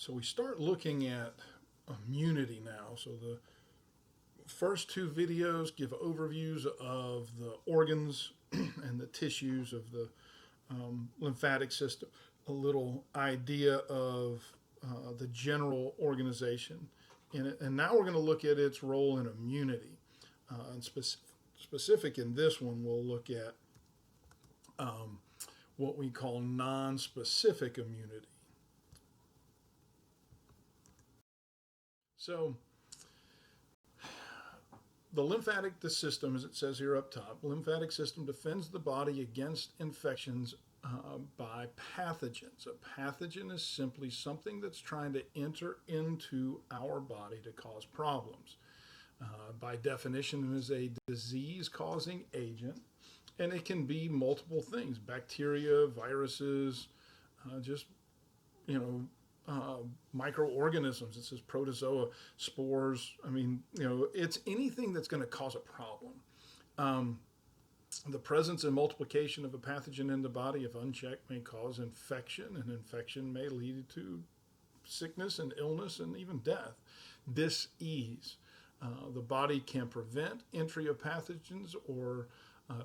So we start looking at immunity now. So the first two videos give overviews of the organs and the tissues of the lymphatic system, a little idea of the general organization in it. And now we're going to look at its role in immunity. And specific in this one, we'll look at what we call non-specific immunity. So the lymphatic system, as it says here up top, lymphatic system defends the body against infections by pathogens. A pathogen is simply something that's trying to enter into our body to cause problems. By definition, it is a disease-causing agent, and it can be multiple things: bacteria, viruses, just microorganisms. It says protozoa, spores. I mean, it's anything that's going to cause a problem. The presence and multiplication of a pathogen in the body, if unchecked, may cause infection, and infection may lead to sickness and illness and even death. Dis-ease. The body can prevent entry of pathogens or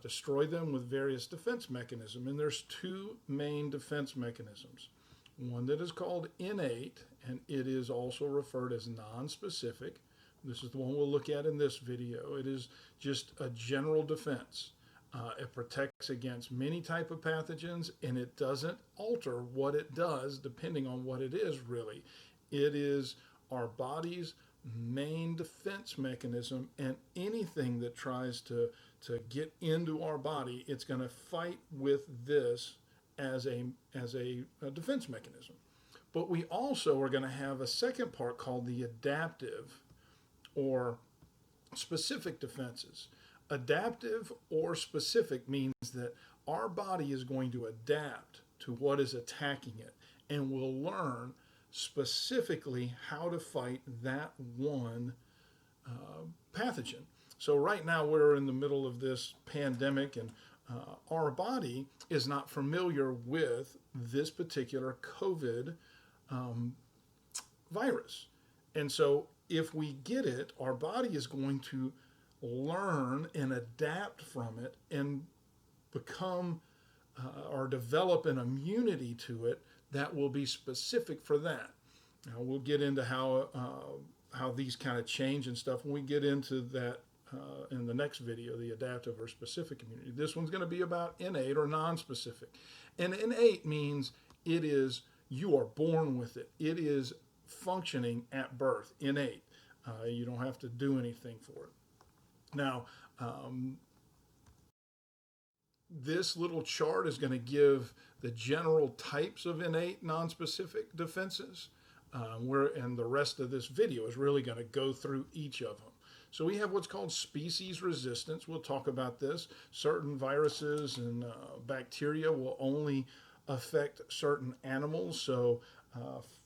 destroy them with various defense mechanisms. And there's two main defense mechanisms. One that is called innate, and it is also referred as nonspecific. This is the one we'll look at in this video. It is just a general defense. It protects against many type of pathogens, and it doesn't alter what it does depending on what it is, really. It is our body's main defense mechanism, and anything that tries to get into our body, it's going to fight with this as a defense mechanism. But we also are going to have a second part called the adaptive or specific defenses. Adaptive or specific means that our body is going to adapt to what is attacking it, and will learn specifically how to fight that one pathogen. So right now we're in the middle of this pandemic, and our body is not familiar with this particular COVID virus. And so if we get it, our body is going to learn and adapt from it and become or develop an immunity to it that will be specific for that. Now, we'll get into how these kind of change and stuff when we get into that in the next video, the adaptive or specific immunity. This one's going to be about innate or non-specific. And innate means it is, you are born with it. It is functioning at birth, innate. You don't have to do anything for it. Now, this little chart is going to give the general types of innate non-specific defenses, and the rest of this video is really going to go through each of them. So we have what's called species resistance. We'll talk about this. Certain viruses and bacteria will only affect certain animals. So,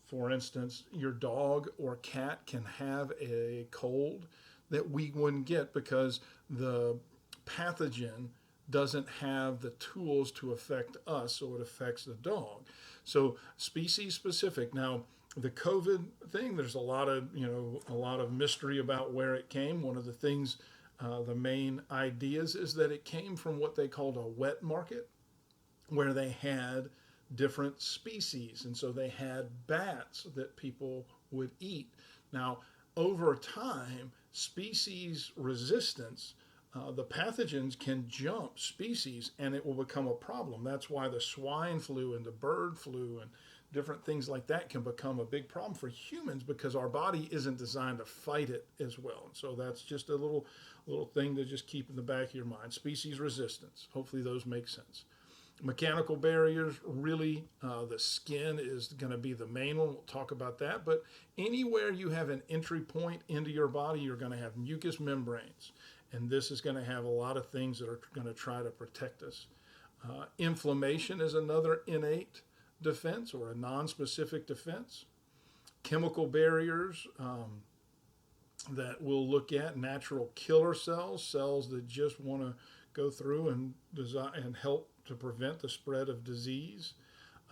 for instance, your dog or cat can have a cold that we wouldn't get because the pathogen doesn't have the tools to affect us, so it affects the dog. So species specific. Now, the COVID thing, there's a lot of mystery about where it came. One of the things, the main ideas is that it came from what they called a wet market, where they had different species, and so they had bats that people would eat. Now, over time, species resistance, the pathogens can jump species and it will become a problem. That's why the swine flu and the bird flu and different things like that can become a big problem for humans, because our body isn't designed to fight it as well. And so that's just a little thing to just keep in the back of your mind. Species resistance. Hopefully those make sense. Mechanical barriers, really, the skin is going to be the main one. We'll talk about that. But anywhere you have an entry point into your body, you're going to have mucous membranes. And this is going to have a lot of things that are going to try to protect us. Inflammation is another innate defense or a non-specific defense. Chemical barriers that we'll look at, natural killer cells, cells that just want to go through and design and help to prevent the spread of disease.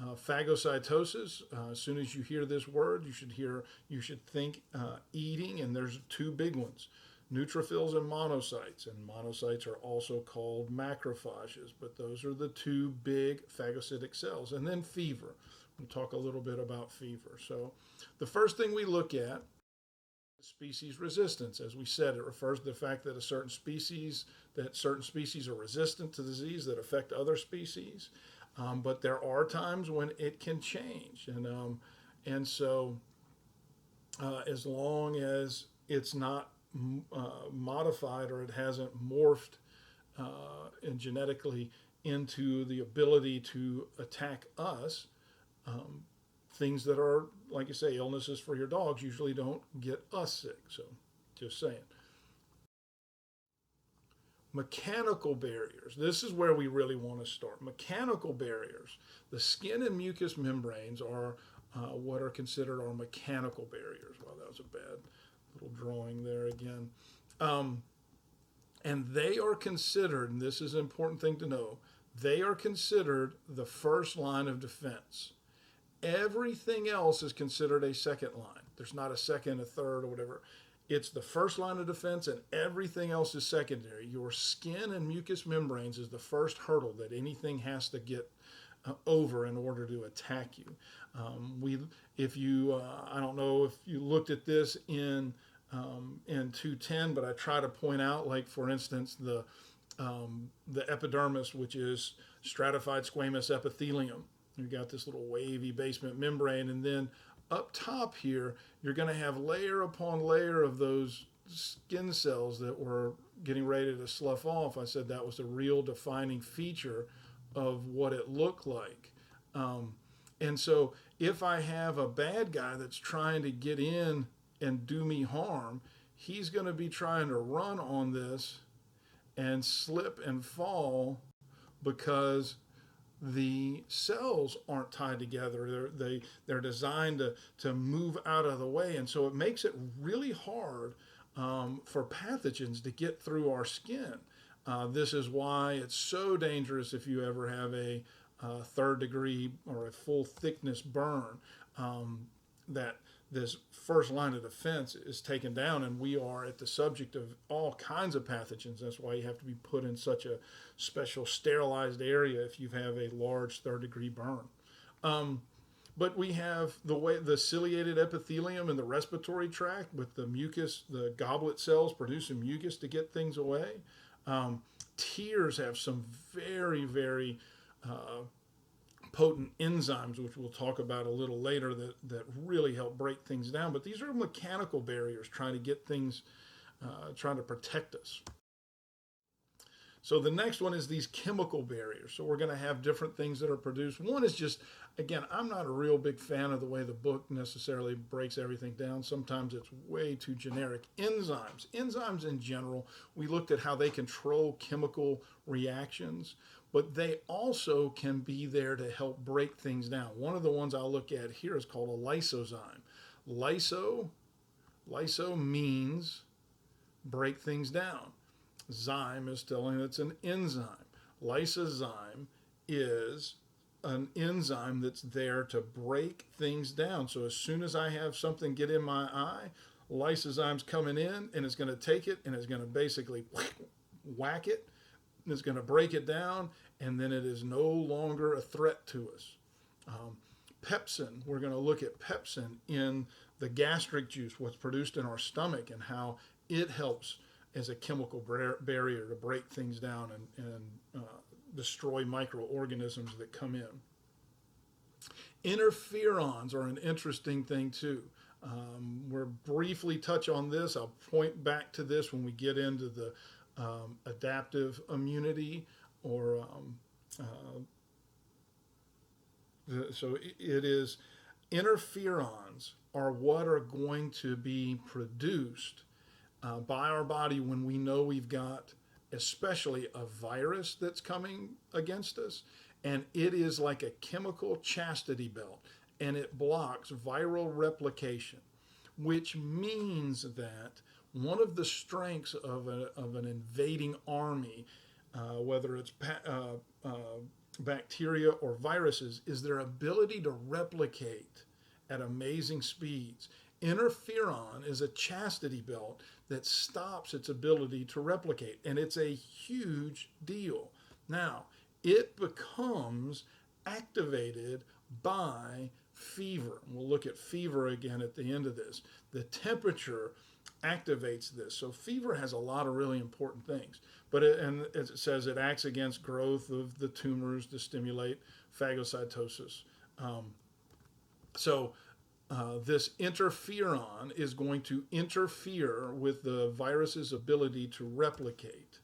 Phagocytosis. As soon as you hear this word, you should think eating, and there's two big ones: neutrophils and monocytes. And monocytes are also called macrophages, but those are the two big phagocytic cells. And then fever. We'll talk a little bit about fever. So, the first thing we look at is species resistance. As we said, it refers to the fact that certain species are resistant to disease that affect other species. But there are times when it can change, and so as long as it's not modified, or it hasn't morphed and genetically into the ability to attack us, things that are, like you say, illnesses for your dogs usually don't get us sick. So, just saying. Mechanical barriers. This is where we really want to start. Mechanical barriers. The skin and mucous membranes are what are considered our mechanical barriers. Well, that was a bad little drawing there again. And they are considered, and this is an important thing to know, they are considered the first line of defense. Everything else is considered a second line. There's not a second, a third, or whatever. It's the first line of defense, and everything else is secondary. Your skin and mucous membranes is the first hurdle that anything has to get over in order to attack you. I don't know if you looked at this in 210, but I try to point out, like for instance, the epidermis, which is stratified squamous epithelium. You've got this little wavy basement membrane, and then up top here, you're going to have layer upon layer of those skin cells that were getting ready to slough off. I said that was a real defining feature of what it looked like. And so if I have a bad guy that's trying to get in and do me harm, he's going to be trying to run on this and slip and fall because the cells aren't tied together. They're designed to move out of the way, and so it makes it really hard for pathogens to get through our skin. This is why it's so dangerous if you ever have a third degree or a full thickness burn, that this first line of defense is taken down, and we are at the subject of all kinds of pathogens. That's why you have to be put in such a special sterilized area if you have a large third degree burn. But we have the ciliated epithelium in the respiratory tract with the mucus, the goblet cells producing mucus to get things away. Tears have some very, very potent enzymes, which we'll talk about a little later, that really help break things down. But these are mechanical barriers trying to get things, trying to protect us. So the next one is these chemical barriers. So we're going to have different things that are produced. One is just, again, I'm not a real big fan of the way the book necessarily breaks everything down. Sometimes it's way too generic. Enzymes. Enzymes in general, we looked at how they control chemical reactions, but they also can be there to help break things down. One of the ones I'll look at here is called a lysozyme. Lyso means break things down. Zyme is telling it's an enzyme. Lysozyme is an enzyme that's there to break things down. So as soon as I have something get in my eye, lysozyme's coming in, and it's going to take it, and it's going to basically whack it. It's going to break it down, and then it is no longer a threat to us. Pepsin, we're going to look at pepsin in the gastric juice, what's produced in our stomach, and how it helps as a chemical barrier to break things down and destroy microorganisms that come in. Interferons are an interesting thing too. We'll briefly touch on this. I'll point back to this when we get into the adaptive immunity, or so it is, interferons are what are going to be produced by our body when we know we've got especially a virus that's coming against us, and it is like a chemical chastity belt, and it blocks viral replication, which means that one of the strengths of an invading army, whether it's bacteria or viruses is their ability to replicate at amazing speeds. Interferon is a chastity belt that stops its ability to replicate, and it's a huge deal. Now, it becomes activated by fever. We'll look at fever again at the end of this. The temperature activates this. So fever has a lot of really important things. But and as it says, it acts against growth of the tumors to stimulate phagocytosis. Um, so this interferon is going to interfere with the virus's ability to replicate.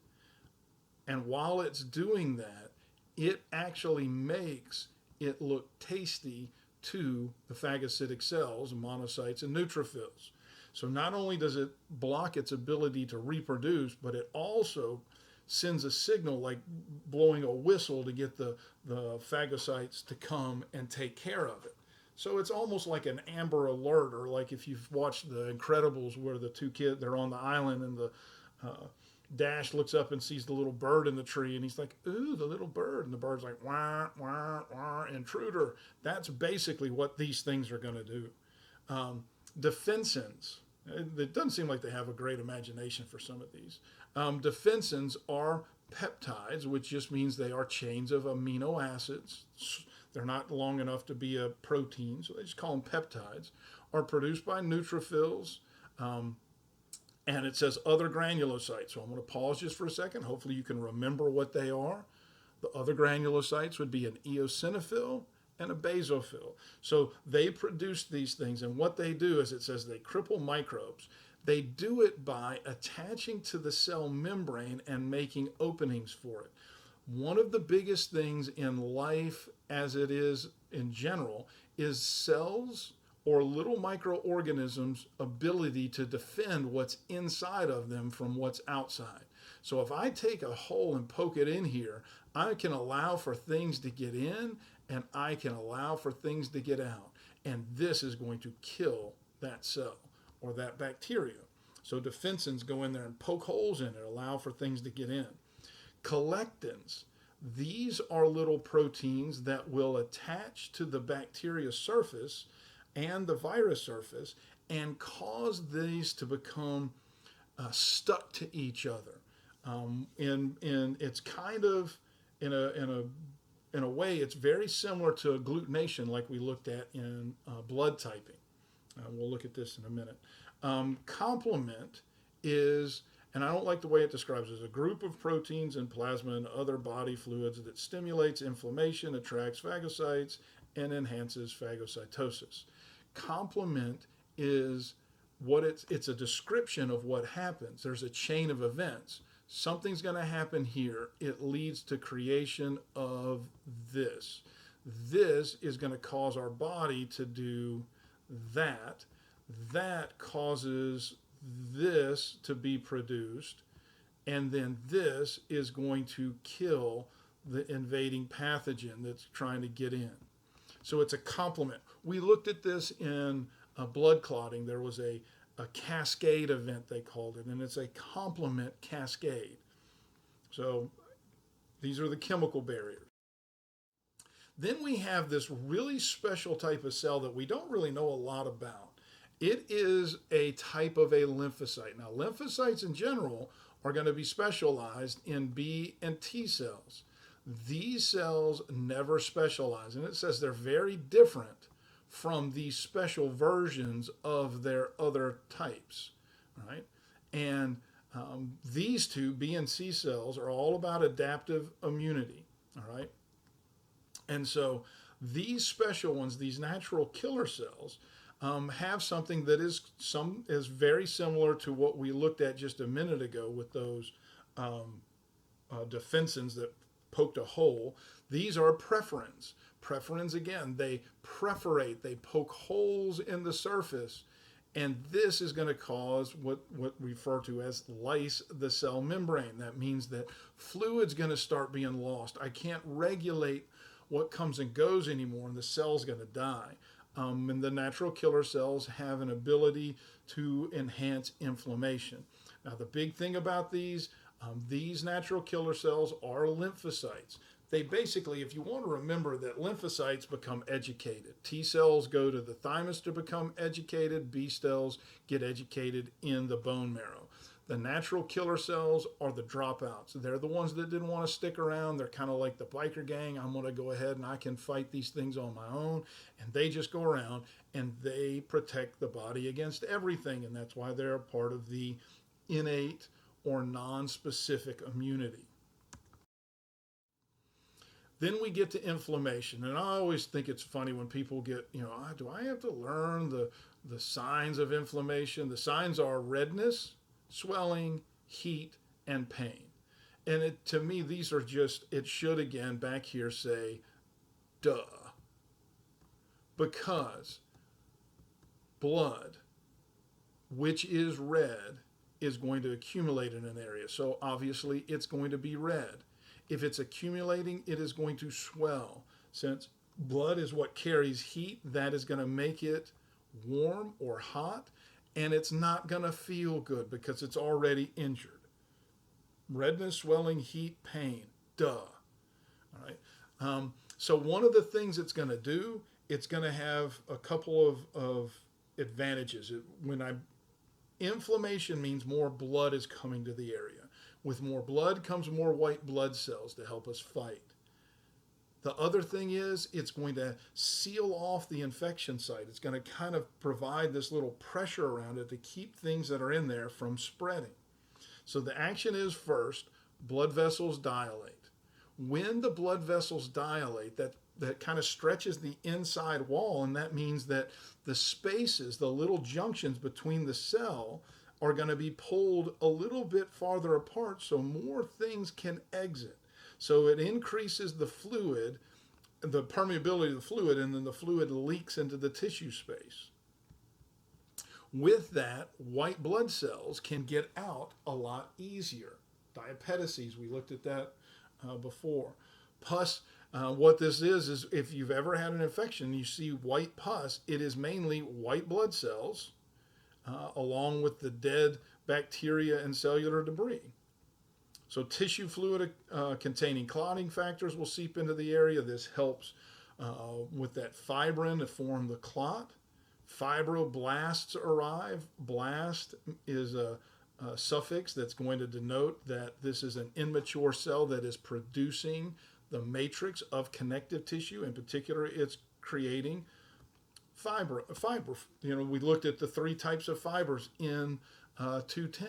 And while it's doing that, it actually makes it look tasty to the phagocytic cells, monocytes, and neutrophils. So not only does it block its ability to reproduce, but it also sends a signal like blowing a whistle to get the phagocytes to come and take care of it. So it's almost like an Amber Alert, or like if you've watched The Incredibles, where the two kids, they're on the island and the Dash looks up and sees the little bird in the tree, and he's like, "Ooh, the little bird," and the bird's like, "Wah, wah, wah, intruder." That's basically what these things are going to do. Defensins. It doesn't seem like they have a great imagination for some of these. Defensins are peptides, which just means they are chains of amino acids. They're not long enough to be a protein, so they just call them peptides. Are produced by neutrophils. And it says other granulocytes. So I'm going to pause just for a second. Hopefully you can remember what they are. The other granulocytes would be an eosinophil and a basophil. So they produce these things. And what they do is, it says they cripple microbes. They do it by attaching to the cell membrane and making openings for it. One of the biggest things in life, as it is in general, is cells or little microorganisms' ability to defend what's inside of them from what's outside. So if I take a hole and poke it in here, I can allow for things to get in and I can allow for things to get out. And this is going to kill that cell or that bacteria. So defensins go in there and poke holes in it, allow for things to get in. Collectins. These are little proteins that will attach to the bacteria surface and the virus surface and cause these to become stuck to each other. And it's kind of in a way, it's very similar to agglutination, like we looked at in blood typing. We'll look at this in a minute. Complement is, and I don't like the way it describes it, is a group of proteins in plasma and other body fluids that stimulates inflammation, attracts phagocytes, and enhances phagocytosis. Complement is what it's a description of what happens. There's a chain of events. Something's going to happen here. It leads to creation of this. This is going to cause our body to do that. That causes this to be produced. And then this is going to kill the invading pathogen that's trying to get in. So it's a complement. We looked at this in blood clotting. There was a cascade event, they called it, and it's a complement cascade. So these are the chemical barriers. Then we have this really special type of cell that we don't really know a lot about. It is a type of a lymphocyte. Now, lymphocytes in general are going to be specialized in B and T cells. These cells never specialize, and it says they're very different from these special versions of their other types, right? And these two, B and C cells, are all about adaptive immunity, all right? And so these special ones, these natural killer cells, have something that is very similar to what we looked at just a minute ago with those defensins that poked a hole. These are preferins. Preferins, again, they perforate, they poke holes in the surface, and this is going to cause what we refer to as lyse the cell membrane. That means that fluid's going to start being lost. I can't regulate what comes and goes anymore, and the cell's going to die. And the natural killer cells have an ability to enhance inflammation. Now, the big thing about these natural killer cells are lymphocytes. they basically, if you want to remember that lymphocytes become educated, T cells go to the thymus to become educated, B cells get educated in the bone marrow. The natural killer cells are the dropouts. They're the ones that didn't want to stick around. They're kind of like the biker gang. I'm going to go ahead and I can fight these things on my own. And they just go around and they protect the body against everything. And that's why they're a part of the innate or non-specific immunity. Then we get to inflammation. And I always think it's funny when people get, do I have to learn the signs of inflammation? The signs are redness, swelling, heat, and pain. And to me, these are just, it should again back here say, duh. Because blood, which is red, is going to accumulate in an area. So obviously it's going to be red. If it's accumulating, it is going to swell. Since blood is what carries heat, that is going to make it warm or hot, and it's not going to feel good because it's already injured. Redness, swelling, heat, pain. Duh. All right. So one of the things it's going to do, it's going to have a couple of advantages. Inflammation means more blood is coming to the area. With more blood comes more white blood cells to help us fight. The other thing is it's going to seal off the infection site. It's going to kind of provide this little pressure around it to keep things that are in there from spreading. So the action is first, blood vessels dilate. When the blood vessels dilate, that kind of stretches the inside wall, and that means that the spaces, the little junctions between the cell, are going to be pulled a little bit farther apart so more things can exit. So it increases the fluid, the permeability of the fluid, and then the fluid leaks into the tissue space. With that, white blood cells can get out a lot easier. Diapetases, we looked at that before. Pus, what this is if you've ever had an infection, you see white pus, it is mainly white blood cells along with the dead bacteria and cellular debris. So tissue fluid containing clotting factors will seep into the area. This helps with that fibrin to form the clot. Fibroblasts arrive. Blast is a suffix that's going to denote that this is an immature cell that is producing the matrix of connective tissue. In particular, it's creating fiber. We looked at the 3 types of fibers in 210,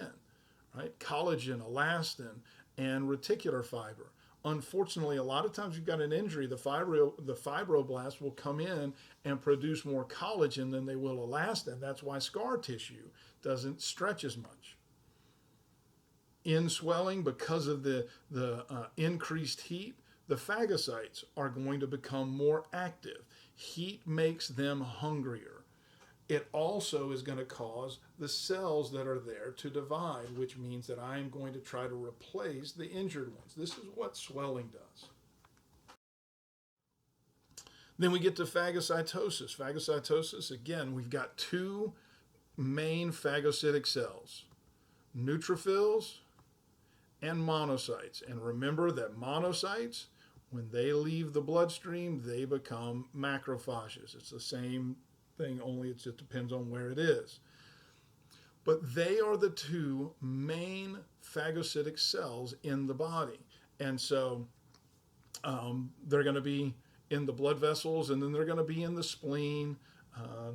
right? Collagen, elastin, and reticular fiber. Unfortunately, a lot of times you've got an injury, the fibroblasts will come in and produce more collagen than they will elastin. That's why scar tissue doesn't stretch as much. In swelling, because of the increased heat, the phagocytes are going to become more active. Heat makes them hungrier. It also is going to cause the cells that are there to divide, which means that I am going to try to replace the injured ones. This is what swelling does. Then we get to phagocytosis. Phagocytosis, again, we've got 2 main phagocytic cells, neutrophils and monocytes. And remember that monocytes, when they leave the bloodstream, they become macrophages. It's the same thing, only it just depends on where it is. But they are the 2 main phagocytic cells in the body. And so they're going to be in the blood vessels, and then they're going to be in the spleen,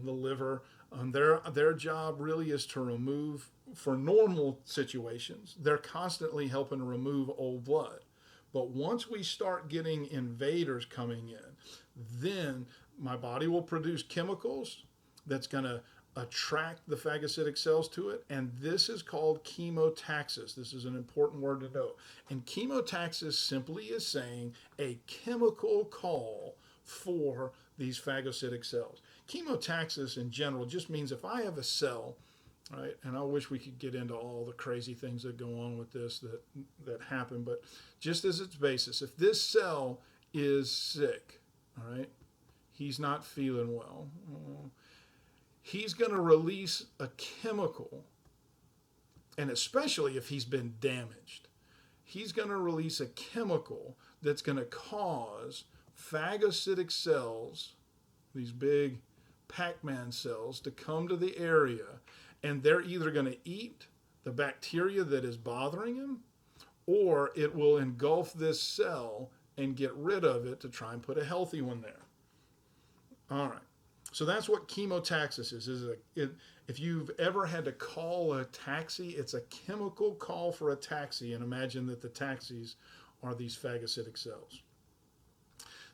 the liver. Their job really is to remove, for normal situations, they're constantly helping to remove old blood. But once we start getting invaders coming in, then my body will produce chemicals that's going to attract the phagocytic cells to it, and this is called chemotaxis. This is an important word to know. And chemotaxis simply is saying a chemical call for these phagocytic cells. Chemotaxis in general just means if I have a cell, right, and I wish we could get into all the crazy things that go on with this that happen, but just as its basis, if this cell is sick, all right, he's not feeling well, he's going to release a chemical, and especially if he's been damaged, he's going to release a chemical that's going to cause phagocytic cells, these big Pac-Man cells, to come to the area, and they're either going to eat the bacteria that is bothering them, or it will engulf this cell and get rid of it to try and put a healthy one there. All right. So that's what chemotaxis is. If you've ever had to call a taxi, it's a chemical call for a taxi, and imagine that the taxis are these phagocytic cells.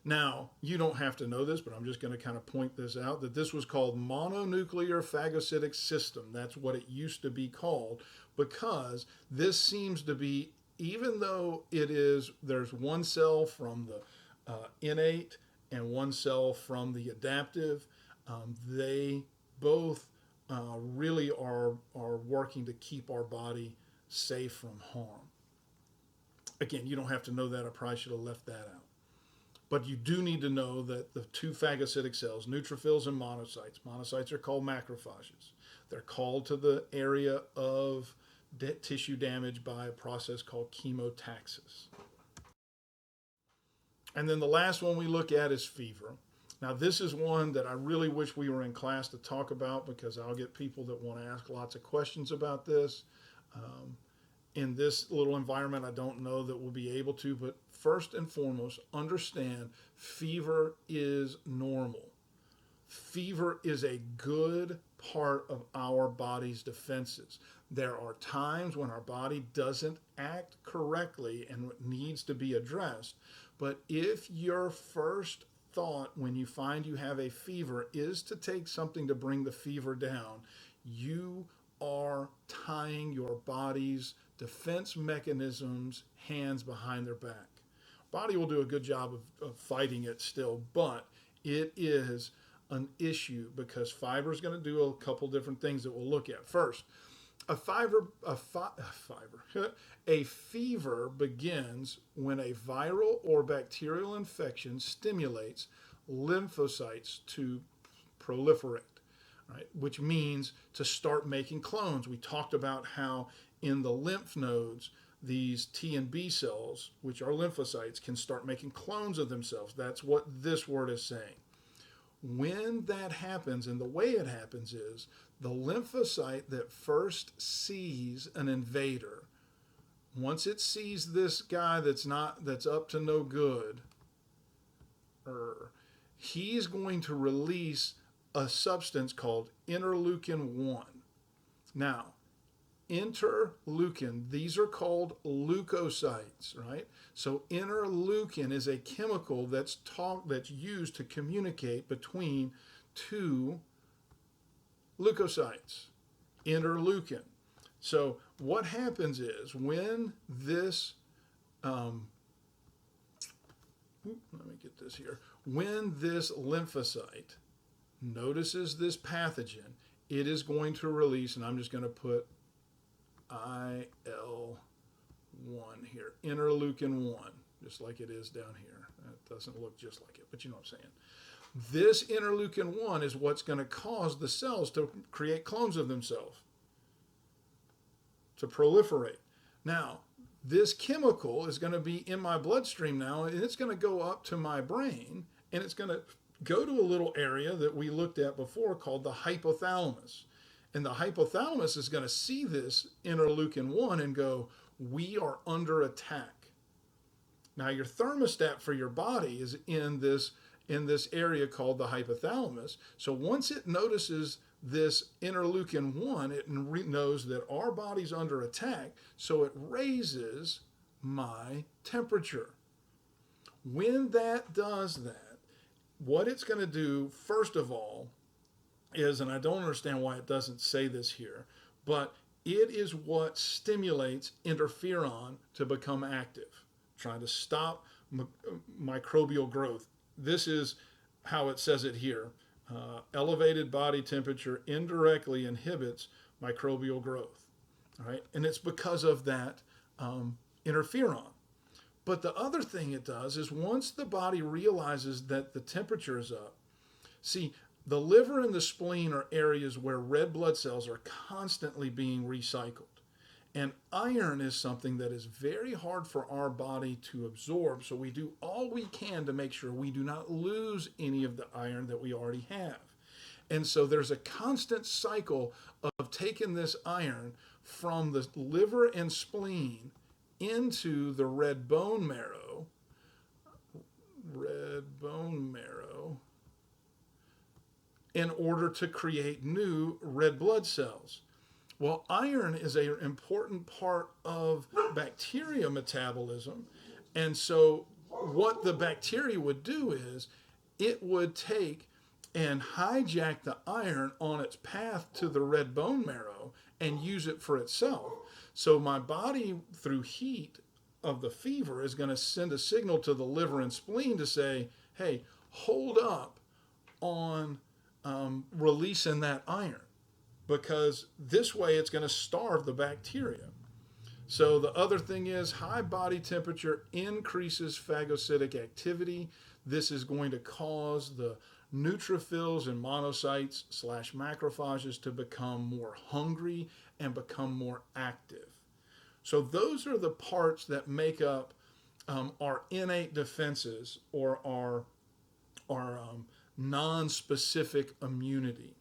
Now, you don't have to know this, but I'm just going to kind of point this out, that this was called mononuclear phagocytic system. That's what it used to be called, because this seems to be, even though there's one cell from the innate and one cell from the adaptive, they both really are working to keep our body safe from harm. Again, you don't have to know that. I probably should have left that out. But you do need to know that the two phagocytic cells, neutrophils and monocytes are called macrophages. They're called to the area of tissue damage by a process called chemotaxis. And then the last one we look at is fever. Now, this is one that I really wish we were in class to talk about, because I'll get people that want to ask lots of questions about this. In this little environment, I don't know that we'll be able to, but first and foremost, understand fever is normal. Fever is a good part of our body's defenses. There are times when our body doesn't act correctly and needs to be addressed, but if your first thought when you find you have a fever is to take something to bring the fever down, you are tying your body's defense mechanisms hands behind their back. Body will do a good job of fighting it still, but it is an issue because fiber is going to do a couple different things that we'll look at. First, a fever begins when a viral or bacterial infection stimulates lymphocytes to proliferate, right? Which means to start making clones. We talked about how in the lymph nodes, these T and B cells, which are lymphocytes, can start making clones of themselves. That's what this word is saying. When that happens, and the way it happens is the lymphocyte that first sees an invader, once it sees this guy that's up to no good, he's going to release a substance called interleukin-1. Now, interleukin, these are called leukocytes, right? So interleukin is a chemical that's used to communicate between two leukocytes, interleukin. So what happens is when this, let me get this here. When this lymphocyte notices this pathogen, it is going to release, and I'm just going to put IL-1 here, interleukin-1, just like it is down here. It doesn't look just like it, but you know what I'm saying. This interleukin-1 is what's going to cause the cells to create clones of themselves, to proliferate. Now, this chemical is going to be in my bloodstream now, and it's going to go up to my brain, and it's going to go to a little area that we looked at before called the hypothalamus. And the hypothalamus is going to see this interleukin-1 and go, we are under attack. Now, your thermostat for your body is in this area called the hypothalamus. So once it notices this interleukin-1, it knows that our body's under attack, so it raises my temperature. When that does that, what it's going to do, first of all, is, and I don't understand why it doesn't say this here, but it is what stimulates interferon to become active, trying to stop microbial growth. This is how it says it here. Elevated body temperature indirectly inhibits microbial growth. All right, and it's because of that interferon. But the other thing it does is once the body realizes that the temperature is up, see, the liver and the spleen are areas where red blood cells are constantly being recycled. And iron is something that is very hard for our body to absorb. So we do all we can to make sure we do not lose any of the iron that we already have. And so there's a constant cycle of taking this iron from the liver and spleen into the red bone marrow, in order to create new red blood cells. Well, iron is an important part of bacteria metabolism. And so, what the bacteria would do is it would take and hijack the iron on its path to the red bone marrow and use it for itself. So, my body, through heat of the fever, is going to send a signal to the liver and spleen to say, hey, hold up on releasing that iron, because this way it's going to starve the bacteria. So the other thing is high body temperature increases phagocytic activity. This is going to cause the neutrophils and monocytes / macrophages to become more hungry and become more active. So those are the parts that make up our innate defenses, or our non-specific immunity.